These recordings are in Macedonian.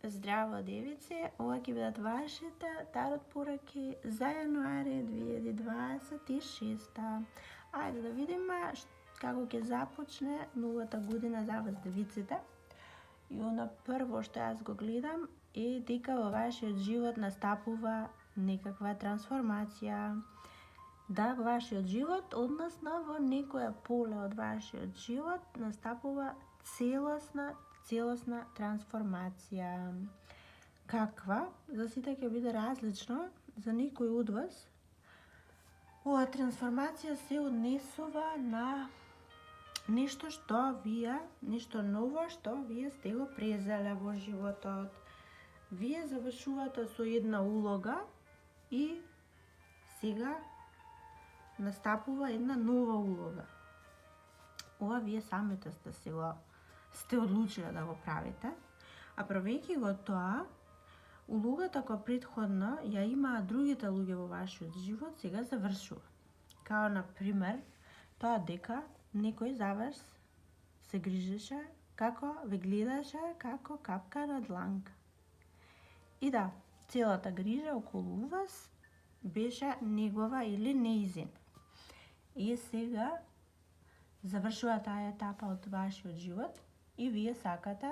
Здраво, девици! Ова ќе бидат вашите тарот пораки за јануари 2026. Ајде да видиме како ќе започне новата година за вас, девиците. И она прво што јас го гледам е дека во вашиот живот настапува некаква трансформација. Да, во вашиот живот, односно во некоја поле од вашиот живот настапува целосна трансформација. Каква? За сите ќе биде различно, за некој од вас ова трансформација се однесува на нешто нешто ново што вие сте го презеле во животот. Вие завршувате со една улога и сега настапува една нова улога. Ова вие самите сте одлучиле да го правите, а правејќи го тоа, улогата која претходно ја имаат другите луѓе во вашиот живот, сега завршува. Као, например, тоа дека некој за вас се грижеше, како ве гледаше како капка на дланка. И да, целата грижа околу вас беше негова или неизин. И сега завршува таа етапа од вашиот живот и вие сакате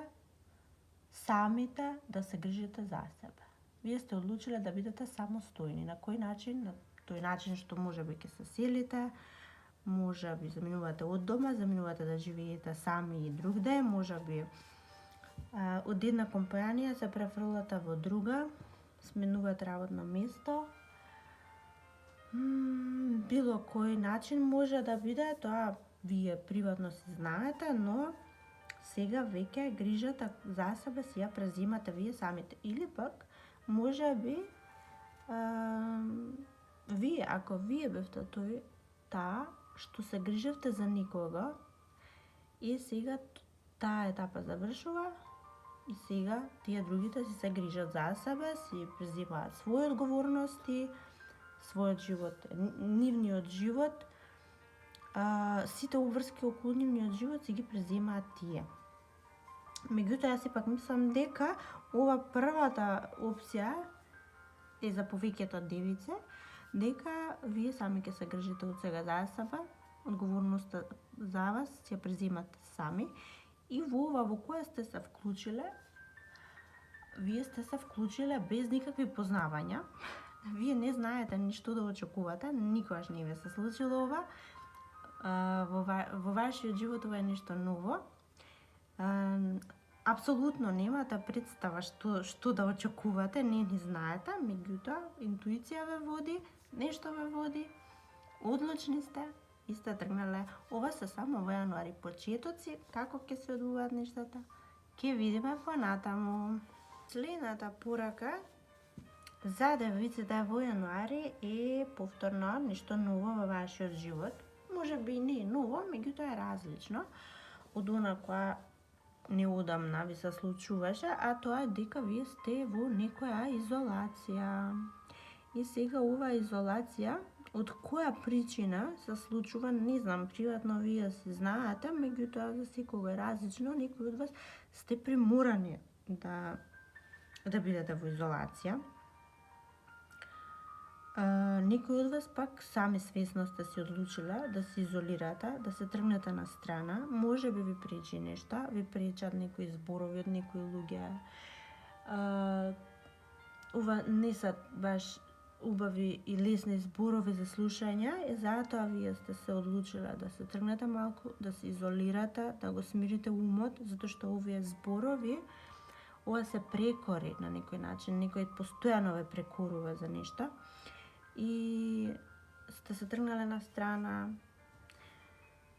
самите да се грижите за себе. Вие сте одлучиле да бидете самостојни. На кој начин? На тој начин што можеби ќе се селите, можеби заминувате од дома, заминувате да живеете сами и другде, можеби од една компанија се префрлате во друга, сменувате работно место. Било кој начин може да биде, тоа вие приватно се знаете, но сега веќе грижата за себе си ја презимате вие самите. Или пак, може би, ако вие бевте таа што се грижевте за никого и сега таа етапа завршува и сега тие другите се грижат за себе, си презимаат своји одговорности, својот живот, нивниот живот, сите обврски околу нивниот живот си ги презимаат тие. Меѓутоа, јас сепак мислам дека ова првата опција е за повеќето девице, дека вие сами ќе се грижите од сега за себе, одговорноста за вас ќе презимате сами и во ова во кое сте се вклучиле, вие сте се вклучиле без никакви познавања. Вие не знаете ништо да очекувате, никогаш не ви се случило ова. Во вашиот живот ова е нешто ново. Апсолутно немате представа што да очекувате, не знаете, меѓутоа интуиција ве води, нешто ве води, одлучни сте и сте тргнале. Ова се само во јануари почетоци, како ќе се одвиваат нештата, ќе видиме понатаму. Следната порака за девиците во јануари е повторно нешто ново во вашиот живот. Може би не е ново, меѓутоа е различно од она која неодамна ви се случуваше, а тоа е дека вие сте во некоја изолација. И сега ова изолација, од која причина се случува, не знам, приватно вие се знаете, меѓутоа за секого е различно, некои од вас сте приморани да бидете во изолација. Некои од вас пак сами свесно сте се одлучиле да се изолирате, да се тргнете на страна. Може би ви пречи нешта, ви пречат некои зборови од некои луѓе. Ова не се баш убави и лесни зборови за слушање, и затоа вие сте се одлучиле да се тргнете малку, да се изолирате, да го смирите умот, затоа што овие зборови, ова се прекори на некој начин, некој постојано ве прекорува за нешто. И сте се тргнале на страна,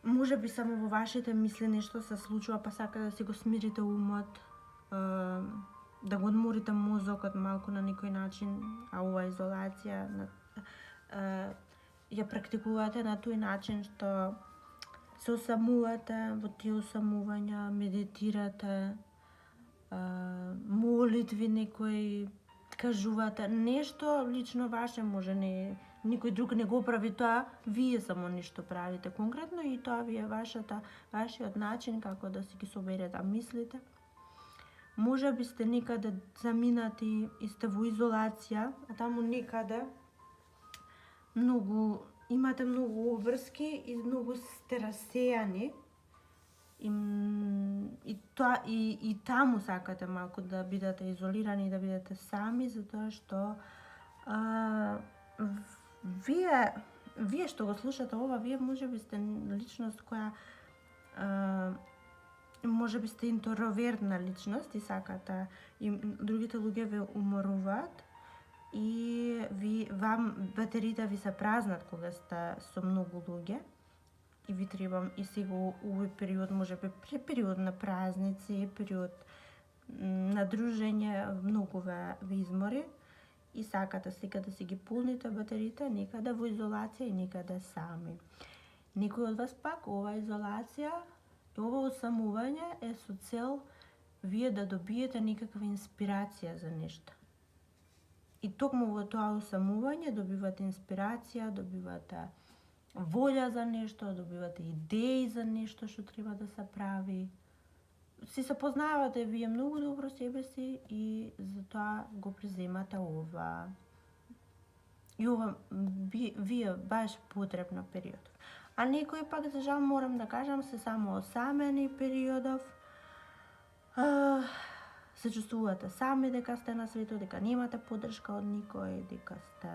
може би само во вашите мисли нешто се случува, па сака да си го смирите умот, да го одморите мозокот малку на некој начин, а ова изолација ја практикувате на тој начин што се осамувате, во тие осамувања медитирате, молитви некој кажувате, нешто лично ваше, може не никој друг не го прави тоа, вие само нешто правите конкретно и тоа ви е вашиот начин како да си ги соберете мислите. може би сте некаде заминати и сте во изолација, а таму некаде имате многу обврски и многу сте расејани. И таму сакате малку да бидете изолирани и да бидете сами, затоа што вие што го слушате ова, вие може би сте личност која може би сте интровертна личност и сакате и другите луѓе ве уморуваат и вам батериите ви се празнат кога сте со многу луѓе и ви треба и сега овој период, може би период на празници, период на дружење, многу ве измори и сакате сега да си ги пулните батериите некаде во изолација и некаде сами. Некој од вас пак ова изолација и ова осамување е со цел вие да добиете некаква инспирација за нешто. И токму во тоа осамување добивате инспирација, добивате волја за нешто, добивате идеи за нешто што треба да се прави. Си се познавате вие многу добро себе си и затоа го преземате ова. И ова вие баш потребна период. А некои пак, за жал морам да кажам, се само осамени периодов. Се чувствувате сами дека сте на светот, дека немате поддршка од никој, дека сте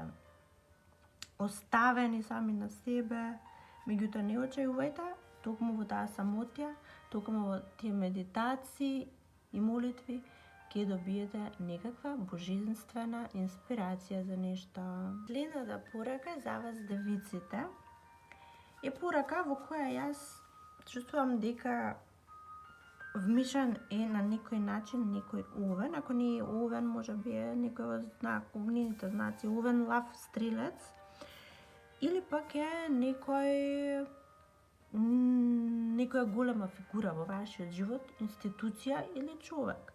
оставени сами на себе. Меѓутоа не очајувајте, токму во таа самотија, токму во тие медитации и молитви ќе добиете некаква божествена инспирација за нешто. Следната порака за вас девиците е порака во која јас чувствувам дека вмишан е на некој начин некој овен, ако не е овен, може би е некој од огнените знаци, овен, лав, стрелец, или пак е некоја голема фигура во вашиот живот, институција или човек.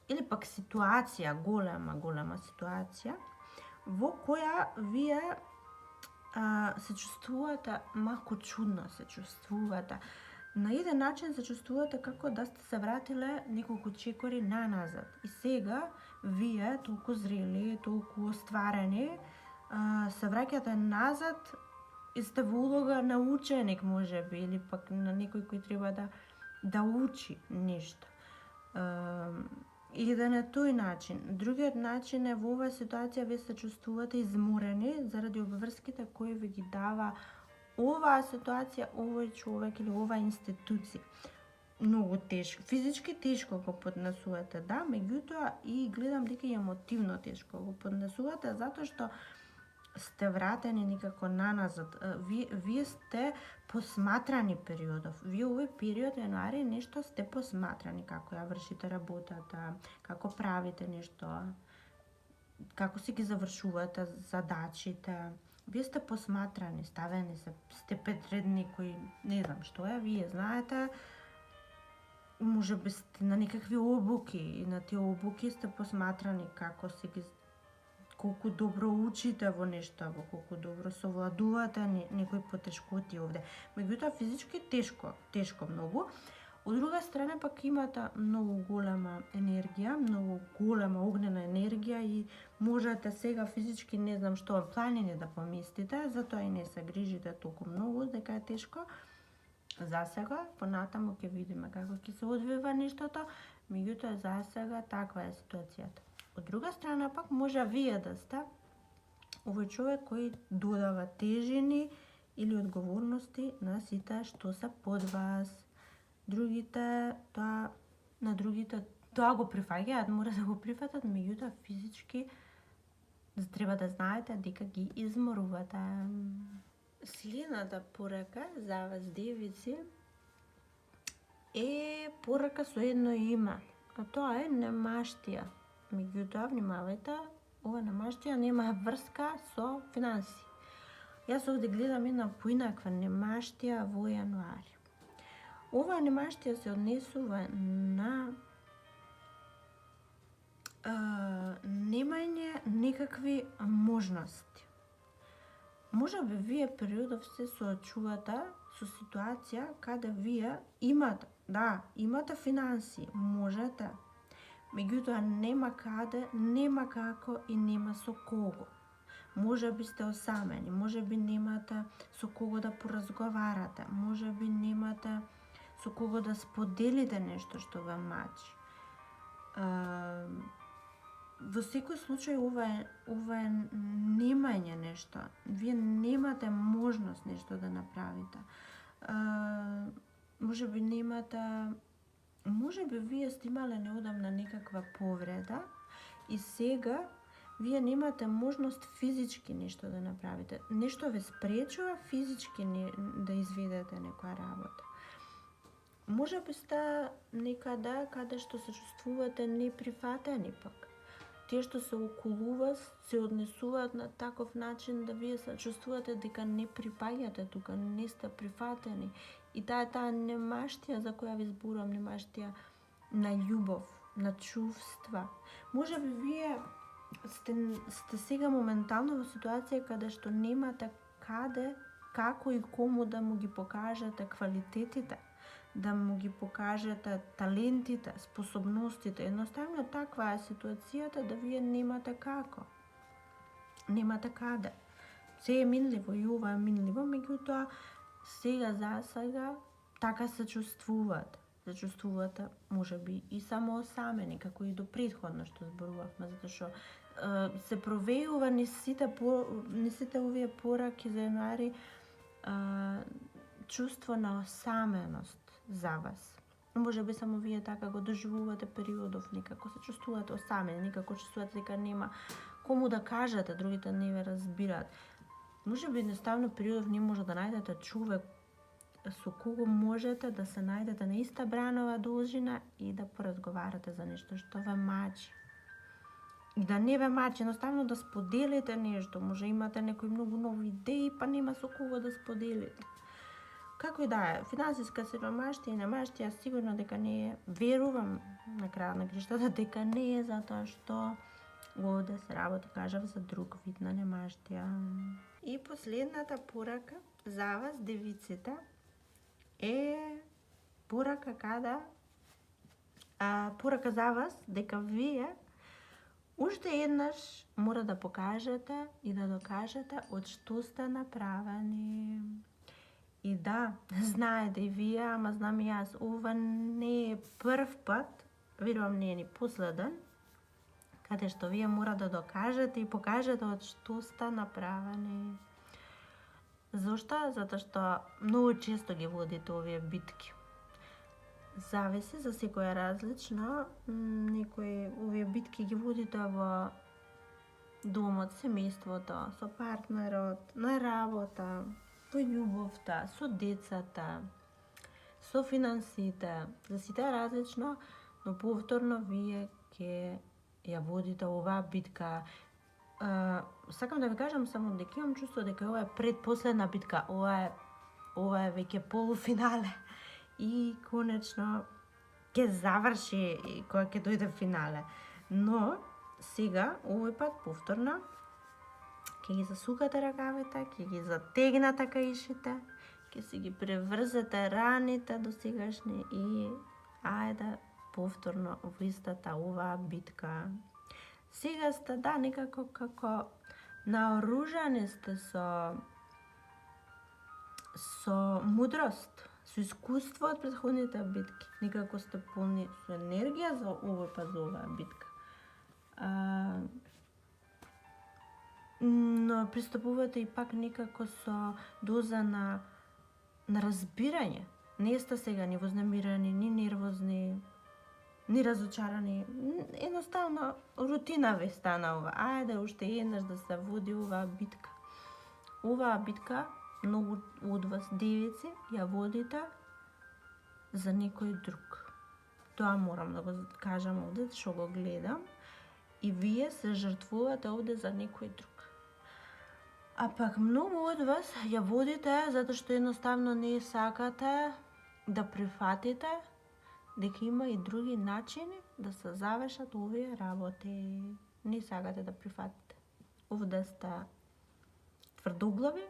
Или пак ситуација, голема ситуација, во која вие се чувствувате малку чудно, се чувствувате. На еден начин се чувствувате како да сте се вратиле неколку чекори наназад. И сега вие, толку зрели, толку остварени, се враќате назад и сте во улога на ученик, може би, или пак на некој кој треба да учи нешто. Еден е тој начин. Другиот начин е во оваа ситуација вие се чувствувате изморени заради обврските кои ви ги дава оваа ситуација, овој човек или оваа институција. Многу тешко, физички тешко го поднесувате, да, меѓутоа и гледам дека и емотивно тешко го поднесувате, затоа што сте вратени некако наназад. Вие сте посматрани периодов. Вие овој период јануари нешто сте посматрани, како ја вршите работата, како правите нешто, како си ги завршувате задачите. Вие сте посматрани, ставени сте пред некој, не знам што е, вие знаете, може би сте на некакви обуки и на тие обуки сте посматрани како си ги, колку добро учите во нешто, во колку добро совладувате некои потешкоти овде. Меѓутоа физички тешко многу. Од друга страна пак имате многу голема енергија, многу голема огнена енергија и можете сега физички не знам што планини да поместите, затоа и не се грижите толку многу дека е тешко. За сега, понатаму ќе видиме како ќе се одвива нештото, меѓутоа за сега таква е ситуацијата. Од друга страна пак може вие да сте овој човек кој додава тежини или одговорности на сите што се под вас. Другите тоа го прифаќаат, мора да го прифатат, меѓутоа физички треба да знаете дека ги изморувате. Следната порака за вас девици е порака со едно име, а тоа е немаштија. Меѓутоа, внимавајте, ова немаштија нема врска со финанси. Јас овде гледам една поинаква немаштија во јануари. Ова немаштија се однесува на немање некакви можности. Може би вие периодов се соочувате со ситуација каде вие имате финанси, можете, меѓутоа нема каде, нема како и нема со кого. Може би сте осамени, може би немате со кого да поразговарате, може би немате со кого да споделите нешто што ве мачи. Во секој случај ова е немање нешто. Вие немате можност нешто да направите. Може би немате, може би вие сте имале неодамна некаква повреда и сега вие немате можност физички нешто да направите. Нешто ве спречува физички да изведете некоја работа. Може би сте некаде каде што се чувствувате неприфатени пак. Тие што се околу вас се однесуваат на таков начин да вие се чувствувате дека не припаѓате тука, не сте прифатени. И таа немаштија за која ви зборам, немаштија на љубов, на чувства. Може би вие сте сега моментално во ситуација каде што немате каде, како и кому да му ги покажете квалитетите, да му ги покажете талентите, способностите. Едноставно таква е ситуацијата да вие немате како. Немате каде. Се е минливо и ова е минливо, меѓутоа сега така се чувствувате. Се чувствувате можеби и само осамени, како и до претходно што зборувавме, затоа што се провејува не сите овие пораки за јануари чувство на осаменост за вас. Може би само вие така го доживувате периодов, некако се чувствувате осамени, некако чувствувате дека нема кому да кажете, другите не ве разбираат. Може би едноставно периодов не може да најдете човек со кого можете да се најдете на иста бранова должина и да поразговарате за нешто што ве мачи. И да не ве мачи, едноставно да споделите нешто. Може имате некои многу нови идеи, па нема со кого да споделите. Како и да е, финансиска сиромаштија и немаштија сигурно дека не е, верувам на крајот на краиштата дека не е, затоа што овде се работи, кажав, за друг вид на немаштија. И последната порака за вас, девиците, е порака порака за вас дека вие уште еднаш мора да покажете и да докажете од што сте направени. И да, знаете и вие, ама знам и јас, ова не е прв пат, верувам не е ни последен, каде што вие мора да докажете и покажете од што сте направени. Зошто? Затоа што многу често ги водите овие битки. Зависи, за секој е различно. Некои овие битки ги водите во домот, семејството, со партнерот, на работа, во љубовта, со децата, со финансите. За сите е различно, но повторно вие ќе ја водите оваа битка. Сакам да ви кажам само дека имам чувство дека ова е предпоследна битка, ова е веќе полуфинале и конечно ќе заврши кога ќе дојде финале. Но сега овој пат повторно ќе ги засукате ракавите, ќе ги затегнате каишите, ќе си ги преврзете раните до сегашни и ајде повторно во истата оваа битка. Сега сте некако како наоружани сте со мудрост, со искуство од претходните битки. Некако сте полни со енергија за овој пат за оваа битка. Но пристапувате и пак некако со доза на разбирање. Не сте сега ни вознемирани, ни нервозни, ни разочарани. Едноставно рутина ви стана ова. Ајде уште еднаш да се води оваа битка. Оваа битка многу од вас девици ја водите за некој друг. Тоа морам да го кажам овде, што го гледам. И вие се жртвувате овде за некој друг. А пак многу од вас ја водите затоа што едноставно не сакате да прифатите дека има и други начини да се завршат овие работи. Не сакате да прифатите. Овде сте тврдоглави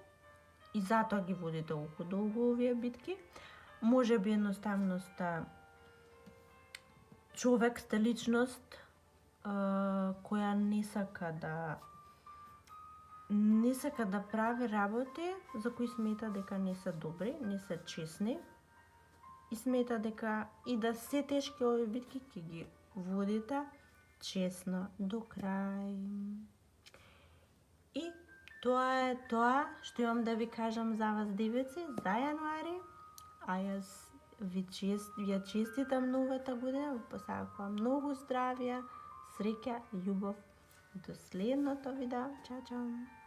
и затоа ги водите околу долго овие битки. Може би едноставно сте човек, сте личност која не сака да прави работи за кои смета дека не се добри, не се честни и смета дека и да се тешки овие битки ќе ги водите честно до крај. И тоа е тоа што имам да ви кажам за вас, девици, за јануари, а јас ви честитам новата година, ви посакувам многу здравје, среќа, љубов. До следното видео. Чао, чао!